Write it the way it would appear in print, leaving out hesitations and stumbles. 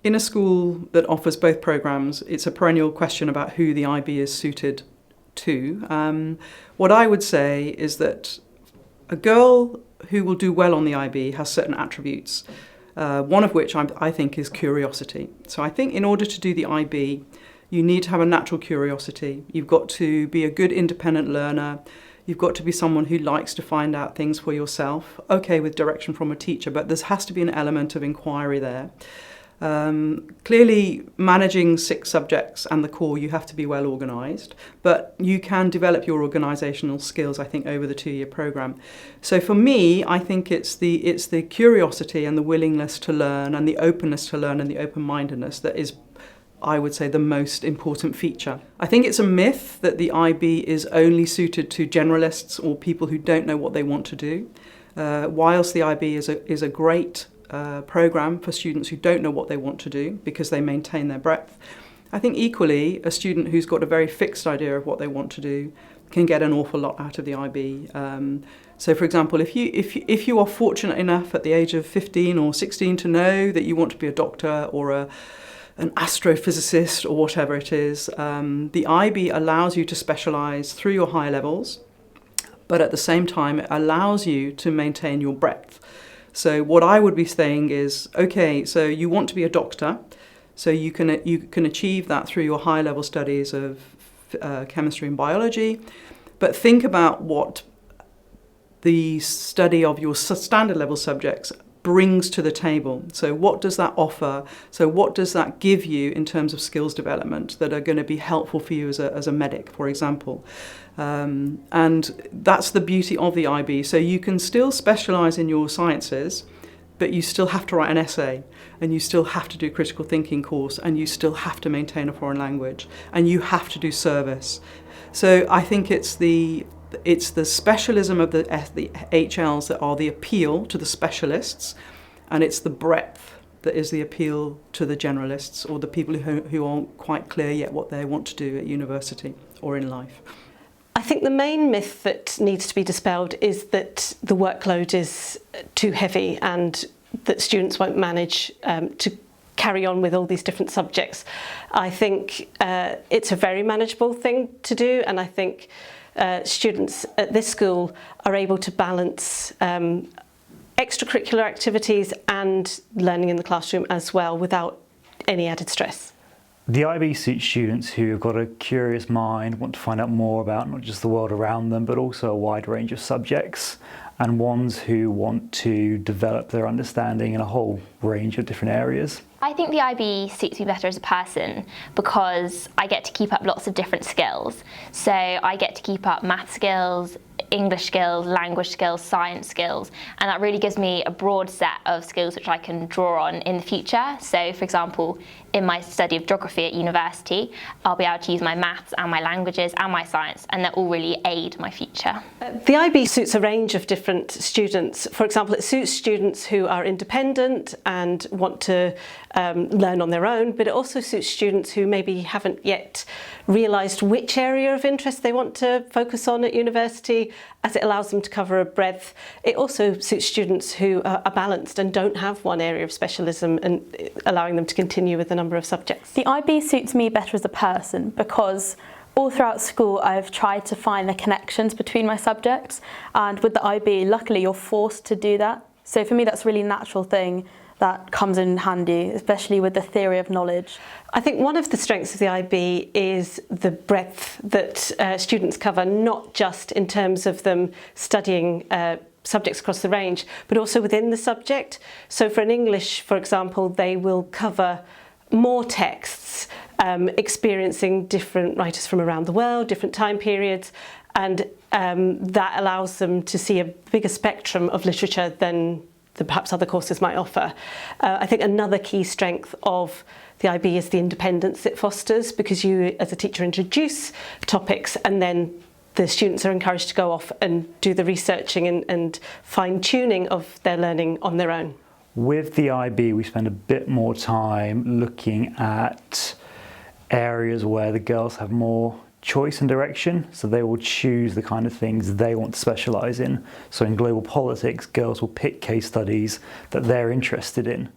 In a school that offers both programs, it's a perennial question about who the IB is suited to. What I would say is that a girl who will do well on the IB has certain attributes, one of which I think is curiosity. So I think in order to do the IB, you need to have a natural curiosity. You've got to be a good independent learner. You've got to be someone who likes to find out things for yourself, okay, with direction from a teacher, but there has to be an element of inquiry there. Clearly, managing 6 subjects and the core, you have to be well organised, but you can develop your organisational skills, I think, over the 2-year programme. So for me, I think it's the curiosity and the willingness to learn and the openness to learn and the open-mindedness that is, I would say, the most important feature. I think it's a myth that the IB is only suited to generalists or people who don't know what they want to do. Whilst the IB is a great programme for students who don't know what they want to do because they maintain their breadth, I think equally a student who's got a very fixed idea of what they want to do can get an awful lot out of the IB. So for example, if you are fortunate enough at the age of 15 or 16 to know that you want to be a doctor or an astrophysicist or whatever it is, the IB allows you to specialise through your higher levels, but at the same time it allows you to maintain your breadth. So what I would be saying is, okay, so you want to be a doctor, so you can achieve that through your high level studies of chemistry and biology, but think about what the study of your standard level subjects brings to the table. So what does that offer? So what does that give you in terms of skills development that are going to be helpful for you as a medic, for example? And that's the beauty of the IB. So you can still specialise in your sciences, but you still have to write an essay, and you still have to do a critical thinking course, and you still have to maintain a foreign language, and you have to do service. So I think it's the specialism of the HLs that are the appeal to the specialists, and it's the breadth that is the appeal to the generalists or the people who aren't quite clear yet what they want to do at university or in life. I think the main myth that needs to be dispelled is that the workload is too heavy and that students won't manage to carry on with all these different subjects. I think it's a very manageable thing to do, and I think students at this school are able to balance extracurricular activities and learning in the classroom as well without any added stress. The IB suits students who have got a curious mind, want to find out more about not just the world around them, but also a wide range of subjects, and ones who want to develop their understanding in a whole range of different areas. I think the IB suits me better as a person because I get to keep up lots of different skills. So I get to keep up math skills, English skills, language skills, science skills, and that really gives me a broad set of skills which I can draw on in the future. So for example, in my study of geography at university, I'll be able to use my maths and my languages and my science, and that all really aid my future. The IB suits a range of different students. For example, it suits students who are independent and want to learn on their own, but it also suits students who maybe haven't yet realised which area of interest they want to focus on at university, as it allows them to cover a breadth. It also suits students who are balanced and don't have one area of specialism, and allowing them to continue with a number of subjects. The IB suits me better as a person because all throughout school I've tried to find the connections between my subjects, and with the IB, luckily you're forced to do that. So for me that's a really natural thing that comes in handy, especially with the theory of knowledge. I think one of the strengths of the IB is the breadth that students cover, not just in terms of them studying subjects across the range, but also within the subject. So for an English, for example, they will cover more texts, experiencing different writers from around the world, different time periods, and that allows them to see a bigger spectrum of literature than perhaps other courses might offer. I think another key strength of the IB is the independence it fosters, because you as a teacher introduce topics and then the students are encouraged to go off and do the researching and fine-tuning of their learning on their own. With the IB, we spend a bit more time looking at areas where the girls have more choice and direction, so they will choose the kind of things they want to specialise in. So in global politics, girls will pick case studies that they're interested in.